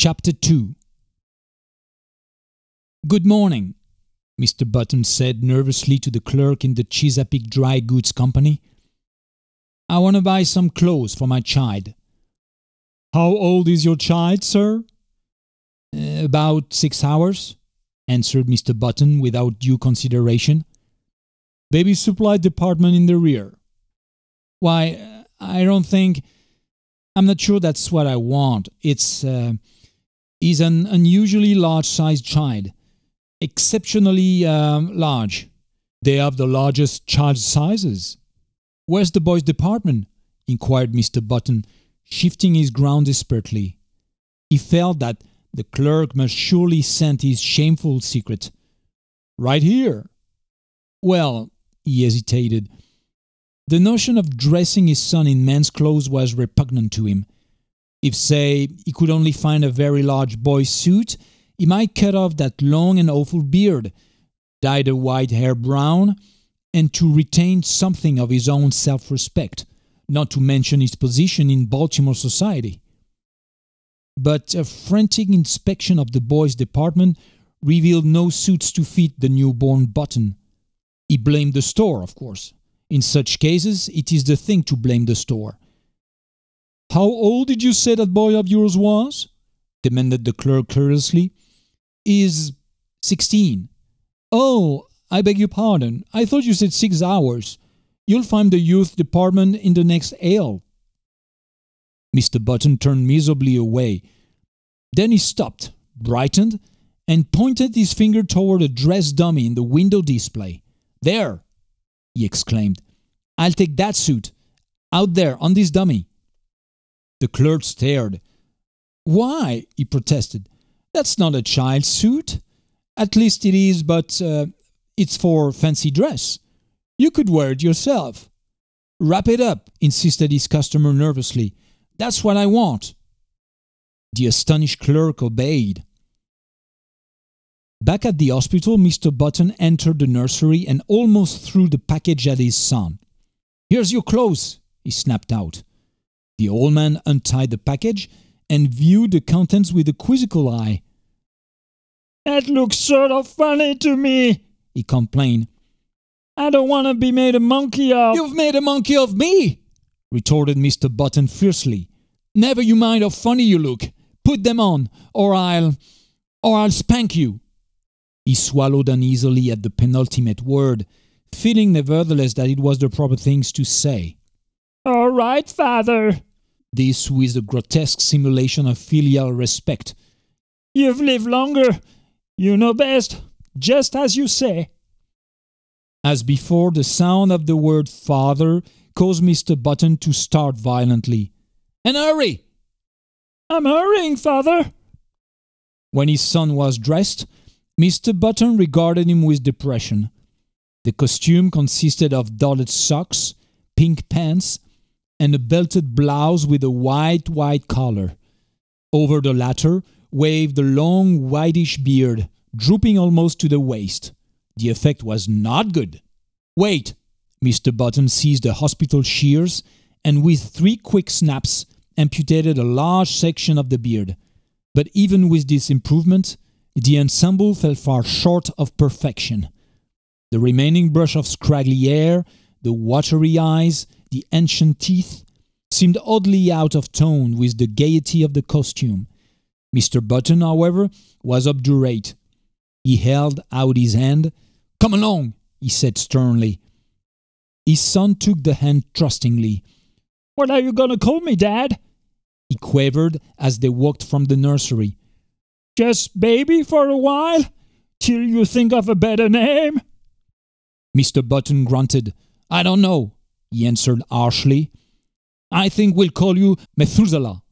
Chapter 2. "Good morning," Mr. Button said nervously to the clerk in the Chesapeake Dry Goods Company. "I want to buy some clothes for my child." "How old is your child, sir?" "About 6 hours," answered Mr. Button without due consideration. "Baby supply department in the rear." "Why, I'm not sure that's what I want. He's an unusually large-sized child. Exceptionally large. They have the largest child sizes." "Where's the boys' department?" inquired Mr. Button, shifting his ground desperately. He felt that the clerk must surely scent his shameful secret. "Right here." "Well," he hesitated. The notion of dressing his son in men's clothes was repugnant to him. If, say, he could only find a very large boy's suit, he might cut off that long and awful beard, dye the white hair brown, and to retain something of his own self-respect, not to mention his position in Baltimore society. But a frantic inspection of the boys' department revealed no suits to fit the newborn Button. He blamed the store, of course. In such cases, it is the thing to blame the store. "How old did you say that boy of yours was?" demanded the clerk curiously. "Is 16. "Oh, I beg your pardon. I thought you said 6 hours. You'll find the youth department in the next aisle." Mr. Button turned miserably away. Then he stopped, brightened, and pointed his finger toward a dress dummy in the window display. "There!" he exclaimed. "I'll take that suit. Out there, on this dummy." The clerk stared. "Why?" he protested. "That's not a child's suit. At least it is, but it's for fancy dress. You could wear it yourself." "Wrap it up," insisted his customer nervously. "That's what I want." The astonished clerk obeyed. Back at the hospital, Mr. Button entered the nursery and almost threw the package at his son. "Here's your clothes," he snapped out. The old man untied the package and viewed the contents with a quizzical eye. "That looks sort of funny to me," he complained. "I don't want to be made a monkey of." "You've made a monkey of me," retorted Mr. Button fiercely. "Never you mind how funny you look. Put them on, or I'll spank you." He swallowed uneasily at the penultimate word, feeling nevertheless that it was the proper things to say. "All right, father." This with a grotesque simulation of filial respect. "You've lived longer. You know best. Just as you say." As before, the sound of the word father caused Mr. Button to start violently. "And hurry!" "I'm hurrying, father." When his son was dressed, Mr. Button regarded him with depression. The costume consisted of dotted socks, pink pants, and a belted blouse with a white collar. Over the latter waved a long whitish beard, drooping almost to the waist. The effect was not good. "Wait!" Mr. Button seized a hospital shears and with 3 quick snaps amputated a large section of the beard. But even with this improvement, the ensemble fell far short of perfection. The remaining brush of scraggly hair, the watery eyes, the ancient teeth, seemed oddly out of tone with the gayety of the costume. Mr. Button, however, was obdurate. He held out his hand. "Come along," he said sternly. His son took the hand trustingly. "What are you going to call me, Dad?" he quavered as they walked from the nursery. "Just baby for a while, till you think of a better name?" Mr. Button grunted. "I don't know," he answered harshly. "I think we'll call you Methuselah."